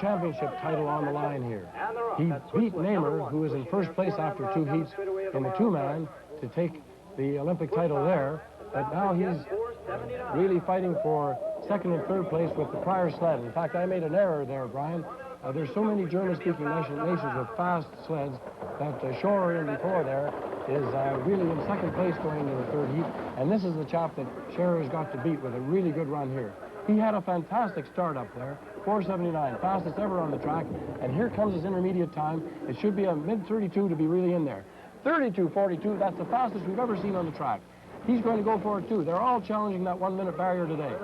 championship title on the line here. He beat Namer, who was in first place after 2 heats in the two-man, to take the Olympic title there. But now he's really fighting for second and third place with the prior sled. In fact, I made an error there, Brian. There's so many German-speaking nations with fast sleds that Schorer in before there is really in second place going into the third heat. And this is the chap that Scherer's got to beat with a really good run here. He had a fantastic start up there, 4:79, fastest ever on the track. And here comes his intermediate time. It should be a mid-32 to be really in there. 32:42, that's the fastest we've ever seen on the track. He's going to go for it too. They're all challenging that 1-minute barrier today.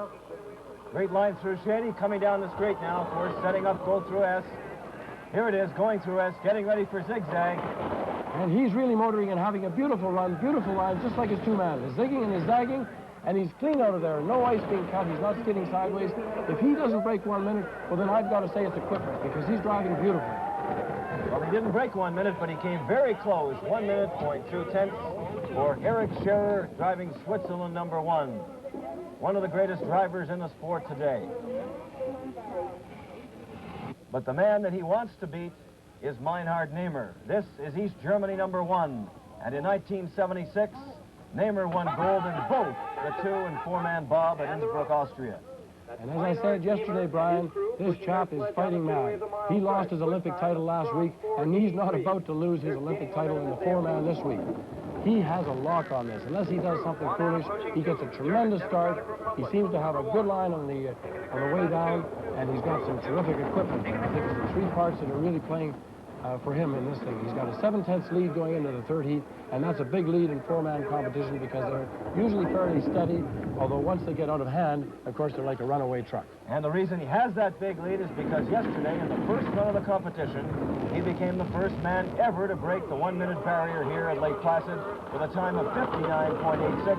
Great line through Shady, coming down the straight now, of course, setting up, go through S. Here it is, going through S, getting ready for zigzag. And he's really motoring and having a beautiful run, beautiful line, just like his two-man. He's zigging and he's zagging, and he's clean out of there. No ice being cut. He's not skidding sideways. If he doesn't break 1 minute, well, then I've got to say it's equipment, because he's driving beautifully. Well, he didn't break 1 minute, but he came very close. 1 minute, 0.2 tenths for Eric Scherer, driving Switzerland #1. One of the greatest drivers in the sport today. But the man that he wants to beat is Meinhard Namer. This is East Germany #1. And in 1976, Namer won gold in both the 2- and 4-man bob at Innsbruck, Austria. And as I said yesterday, Brian, this chap is fighting mad. He lost his Olympic title last week, and he's not about to lose his Olympic title in the 4-man this week. He has a lock on this. Unless he does something foolish, he gets a tremendous start. He seems to have a good line on the way down, and he's got some terrific equipment. I think it's the 3 parts that are really playing for him in this thing. He's got a 7/10 lead going into the third heat, and that's a big lead in 4-man competition because they're usually fairly steady, although once they get out of hand, of course, they're like a runaway truck. And the reason he has that big lead is because yesterday, in the first run of the competition, he became the first man ever to break the 1-minute barrier here at Lake Placid with a time of 59.86.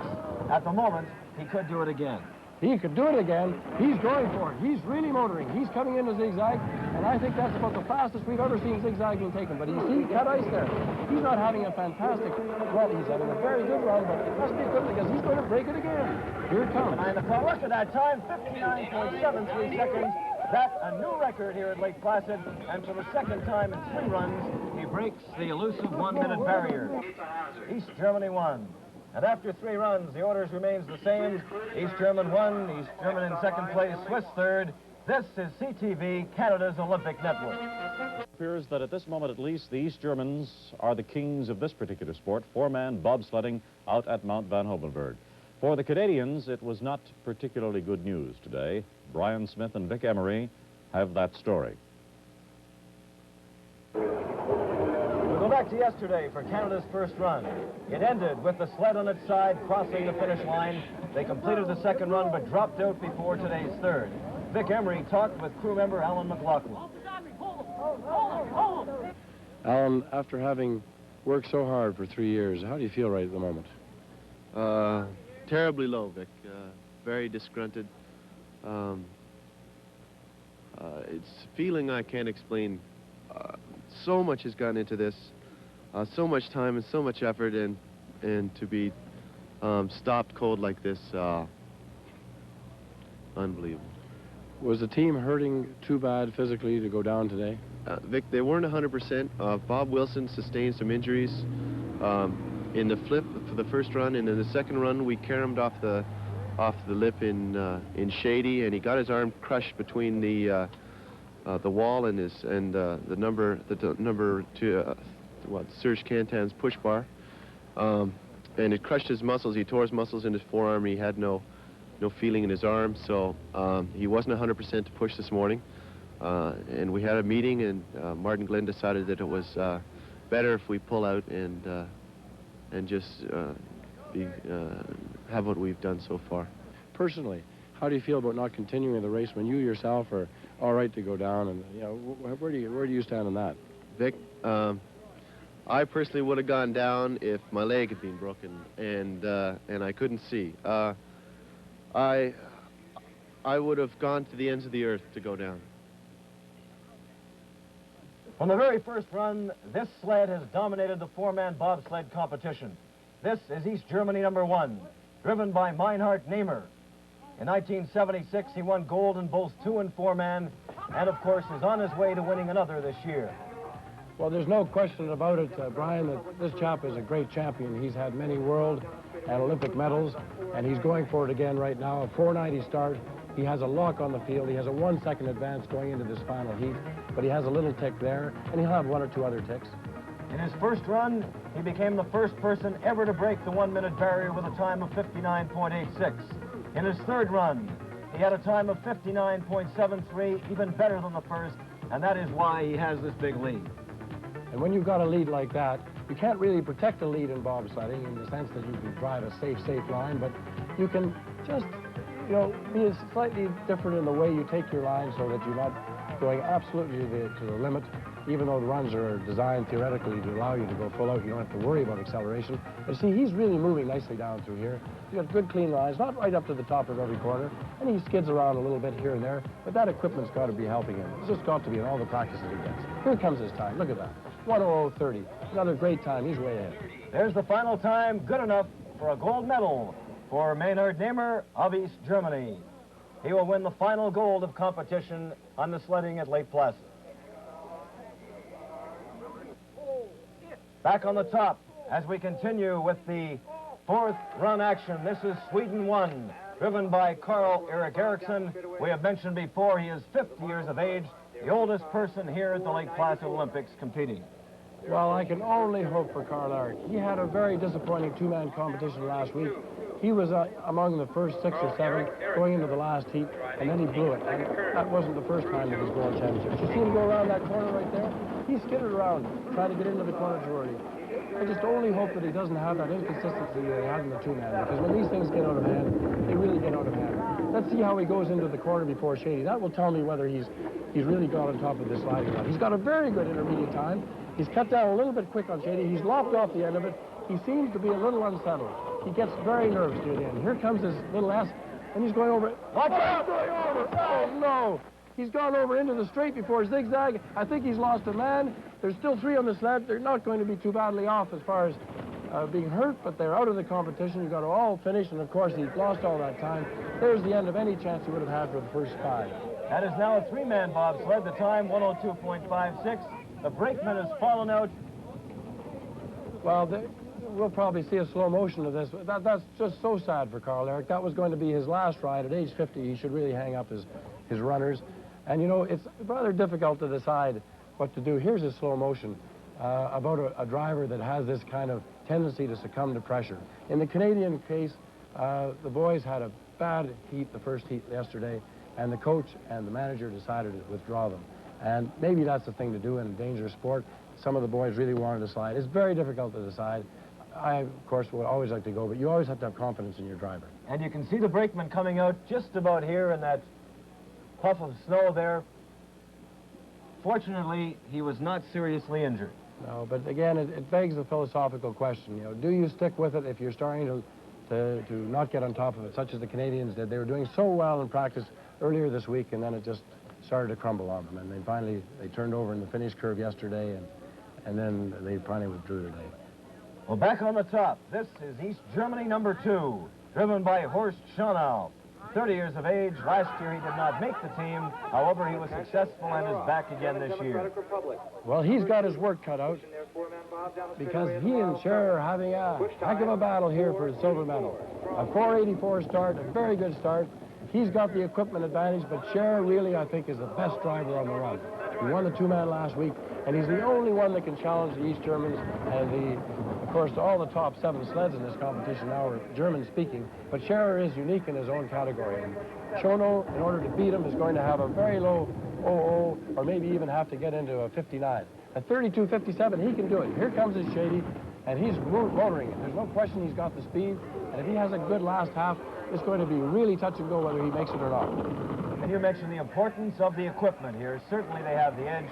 At the moment, he could do it again. He could do it again. He's going for it. He's really motoring. He's coming into zigzag, and I think that's about the fastest we've ever seen zigzagging taken. But you see, cut ice there. He's not having a fantastic run. He's having a very good run, but it must be good because he's going to break it again. Here it comes. And the clock, look at that time, 59.73 seconds. That's a new record here at Lake Placid, and for the second time in 3 runs, he breaks the elusive 1-minute barrier. East Germany won. And after 3 runs, the orders remains the same. East German 1, East German in second place, Swiss third. This is CTV, Canada's Olympic Network. It appears that at this moment at least, the East Germans are the kings of this particular sport, 4-man bobsledding out at Mount Van Hovelberg. For the Canadians, it was not particularly good news today. Brian Smith and Vic Emery have that story. We'll go back to yesterday for Canada's first run. It ended with the sled on its side crossing the finish line. They completed the second run but dropped out before today's third. Vic Emery talked with crew member Alan McLaughlin. Alan, after having worked so hard for 3 years, how do you feel right at the moment? Terribly low, Vic. Very disgruntled. It's a feeling I can't explain. So much has gone into this, so much time and so much effort, and to be stopped cold like this, unbelievable. Was the team hurting too bad physically to go down today? Vic, they weren't 100%. Bob Wilson sustained some injuries in the flip for the first run, and in the second run we carried him off the lip in Shady, and he got his arm crushed between the wall and the number 2, Serge Cantan's push bar, and it crushed his muscles. He tore his muscles in his forearm. He had no feeling in his arm, so he wasn't 100% to push this morning. And we had a meeting, and Martin Glenn decided that it was better if we pull out and just have what we've done so far. Personally, how do you feel about not continuing the race when you yourself are all right to go down? And where do you stand on that? Vic, I personally would have gone down if my leg had been broken and I couldn't see. I would have gone to the ends of the earth to go down. From the very first run, this sled has dominated the 4-man bobsled competition. This is East Germany #1, driven by Meinhard Namer. In 1976, he won gold in both 2- and 4-man. and of course is on his way to winning another this year. Well, there's no question about it, Brian, that this chap is a great champion. He's had many world and Olympic medals, and he's going for it again right now. A 4:90 start. He has a lock on the field. He has a 1 second advance going into this final heat, but he has a little tick there, and he'll have 1 or 2 other ticks. In his first run, he became the first person ever to break the 1 minute barrier with a time of 59.86. In his third run, he had a time of 59.73, even better than the first, and that is why he has this big lead. And when you've got a lead like that, you can't really protect a lead in bobsledding in the sense that you can drive a safe line, but you can just, be slightly different in the way you take your line so that you're not going absolutely to the limit, even though the runs are designed theoretically to allow you to go full out. You don't have to worry about acceleration. But see, he's really moving nicely down through here. He's got good, clean lines, not right up to the top of every corner, and he skids around a little bit here and there, but that equipment's got to be helping him. It's just got to be in all the practices he gets. Here comes his time. Look at that. 1:00:30. Another great time. He's way ahead. There's the final time, good enough for a gold medal for Maynard Nehmer of East Germany. He will win the final gold of competition on the sledding at Lake Placid. Back on the top as we continue with the 4th run action. This is Sweden 1, driven by Carl Erik Eriksson. We have mentioned before he is 50 years of age, the oldest person here at the Lake Placid Olympics competing. Well, I can only hope for Carl Erik. He had a very disappointing 2-man competition last week. He was among the first 6 or 7 going into the last heat, and then he blew it. And that wasn't the first time that he's won championships. You see him go around that corner right there? He skidded around, trying to get into the corner too early. I just only hope that he doesn't have that inconsistency that he had in the 2-man, because when these things get out of hand, they really get out of hand. Let's see how he goes into the corner before Shady. That will tell me whether he's really got on top of this sliding run. He's got a very good intermediate time. He's cut down a little bit quick on Shady. He's lopped off the end of it. He seems to be a little unsettled. He gets very nervous near the end. Here comes his little S, and he's going over it. Watch out! Going over! Oh, no! He's gone over into the straight before zigzag. I think he's lost a man. There's still 3 on the sled. They're not going to be too badly off as far as being hurt, but they're out of the competition. You've got to all finish, and of course, he's lost all that time. There's the end of any chance he would have had for the first 5. That is now a 3-man bobsled. The time, 1:02.56. The brakeman has fallen out. Well, we'll probably see a slow motion of this. That's just so sad for Carl Erik. That was going to be his last ride. At age 50, he should really hang up his runners. And, it's rather difficult to decide what to do. Here's a slow motion about a driver that has this kind of tendency to succumb to pressure. In the Canadian case, the boys had a bad heat, the first heat yesterday, and the coach and the manager decided to withdraw them. And maybe that's the thing to do in a dangerous sport. Some of the boys really wanted to slide. It's very difficult to decide. I, of course, would always like to go, but you always have to have confidence in your driver. And you can see the brakeman coming out just about here in that puff of snow there. Fortunately, he was not seriously injured. No, but again, it begs the philosophical question. Do you stick with it if you're starting to not get on top of it, such as the Canadians did? They were doing so well in practice earlier this week, and then it just started to crumble on them. And they finally, turned over in the finish curve yesterday, and then they finally withdrew today. Well, back on the top, this is East Germany number 2, driven by Horst Schonau. 30 years of age. Last year he did not make the team. However, he was successful and is back again this year. Well, he's got his work cut out because he and Scherer are having a heck of a battle here for the silver medal. A 4:84 start, a very good start. He's got the equipment advantage, but Scherer really, I think, is the best driver on the run. He won the 2-man last week, and he's the only one that can challenge the East Germans and of course, all the top 7 sleds in this competition now are German-speaking, but Scherer is unique in his own category. And Schono, in order to beat him, is going to have a very low 00, or maybe even have to get into a 59. At 32.57, he can do it. Here comes his Shady, and he's motoring it. There's no question he's got the speed, and if he has a good last half, it's going to be really touch and go whether he makes it or not. And you mentioned the importance of the equipment here. Certainly they have the edge.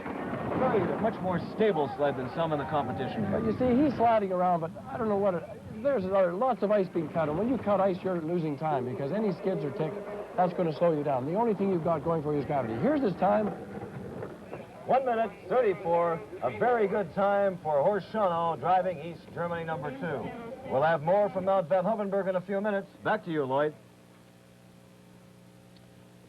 Very much more stable sled than some in the competition. But you see, he's sliding around, but I don't know what there's lots of ice being cut, and when you cut ice, you're losing time, because any skids or tick, that's going to slow you down. The only thing you've got going for you is gravity. Here's his time. 1:34, a very good time for Horst Schonau driving East Germany number 2. We'll have more from Mount Van Hovenberg in a few minutes. Back to you, Lloyd.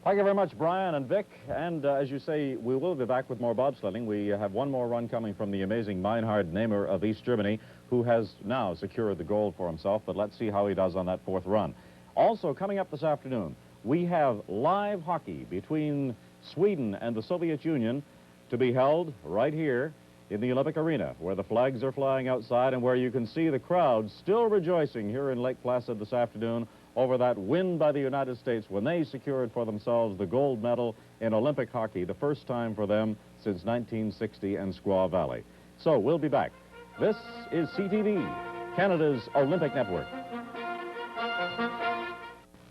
Thank you very much, Brian and Vic. And as you say, we will be back with more bobsledding. We have one more run coming from the amazing Meinhard Nehmer of East Germany, who has now secured the gold for himself. But let's see how he does on that fourth run. Also, coming up this afternoon, we have live hockey between Sweden and the Soviet Union to be held right here in the Olympic Arena, where the flags are flying outside and where you can see the crowd still rejoicing here in Lake Placid this afternoon over that win by the United States when they secured for themselves the gold medal in Olympic hockey, the first time for them since 1960 and Squaw Valley. So we'll be back. This is CTV, Canada's Olympic Network.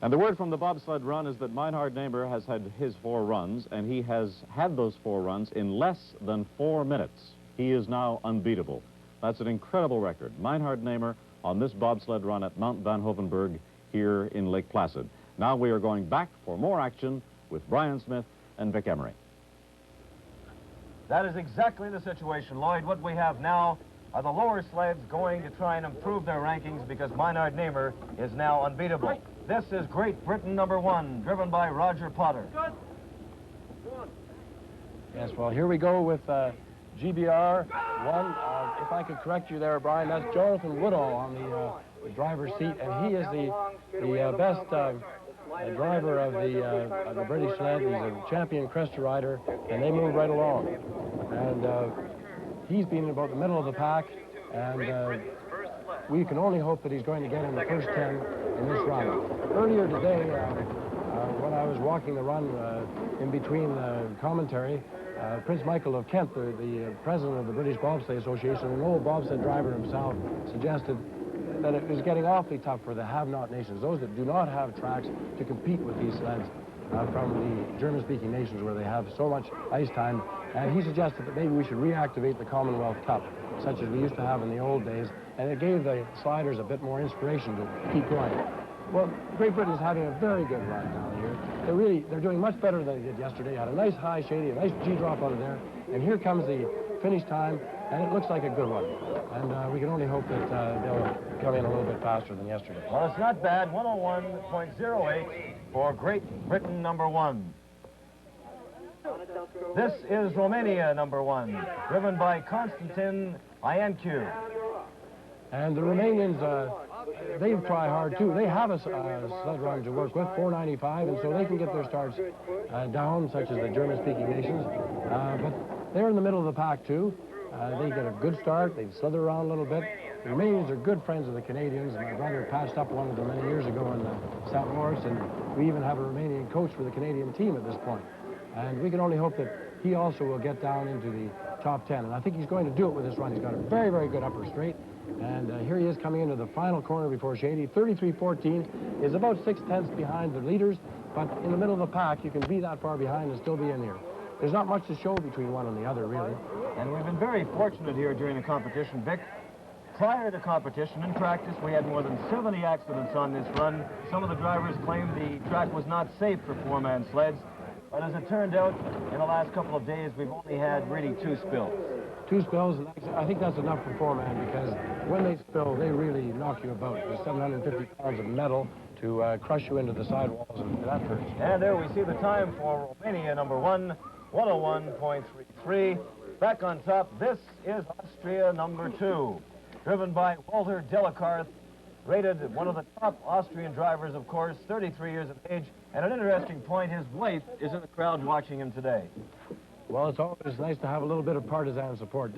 And the word from the bobsled run is that Meinhard Nehmer has had his 4 runs, and he has had those 4 runs in less than 4 minutes. He is now unbeatable. That's an incredible record. Meinhard Nehmer on this bobsled run at Mount Van Hoevenberg here in Lake Placid. Now we are going back for more action with Brian Smith and Vic Emery. That is exactly the situation, Lloyd. What we have now are the lower sleds going to try and improve their rankings because Meinhard Nehmer is now unbeatable. This is Great Britain #1, driven by Roger Potter. Yes, well, here we go with GBR 1. If I could correct you there, Brian, that's Jonathan Woodall on the driver's seat, and he is the best driver of the British sled. He's a champion cresta rider, and they move right along. And he's been in about the middle of the pack, and we can only hope that he's going to get in the first 10 in this run. Earlier today, when I was walking the run in between commentary, Prince Michael of Kent, the president of the British Bobsleigh Association, an old bobsled driver himself, suggested that it was getting awfully tough for the have-not nations, those that do not have tracks to compete with these sleds from the German-speaking nations where they have so much ice time. And he suggested that maybe we should reactivate the Commonwealth Cup, such as we used to have in the old days, and it gave the sliders a bit more inspiration to keep going. Well, Great Britain is having a very good run down here. They're doing much better than they did yesterday. Had a nice high shady, a nice G-drop out of there, and here comes the finish time, and it looks like a good one. And we can only hope that they'll come in a little bit faster than yesterday. Well, it's not bad. 101.08 for Great Britain #1. This is Romania #1, driven by Constantin Iancu. And the Romanians, they try hard too. They have a sled run to work with, 495, and so they can get their starts down, such as the German-speaking nations. But they're in the middle of the pack too. They get a good start. They slither around a little bit. The Romanians are good friends of the Canadians. My brother patched up one of them many years ago in St. Lawrence, and we even have a Romanian coach for the Canadian team at this point. And we can only hope that he also will get down into the top 10. And I think he's going to do it with this run. He's got a very, very good upper straight. And here he is coming into the final corner before Shady. 33.14 is about 6/10 behind the leaders, but in the middle of the pack, you can be that far behind and still be in here. There's not much to show between one and the other, really. And we've been very fortunate here during the competition, Vic. Prior to competition, in practice, we had more than 70 accidents on this run. Some of the drivers claimed the track was not safe for 4-man sleds. But as it turned out, in the last couple of days, we've only had really 2 spills. 2 spills, and I think that's enough for 4-man, because when they spill, they really knock you about. There's 750 pounds of metal to crush you into the sidewalls, and that hurts. And there we see the time for Romania #1, 101.33. Back on top, this is Austria #2, driven by Walter Delakarth, rated one of the top Austrian drivers, of course, 33 years of age. And an interesting point, his wife is in the crowd watching him today. Well, it's always nice to have a little bit of partisan support.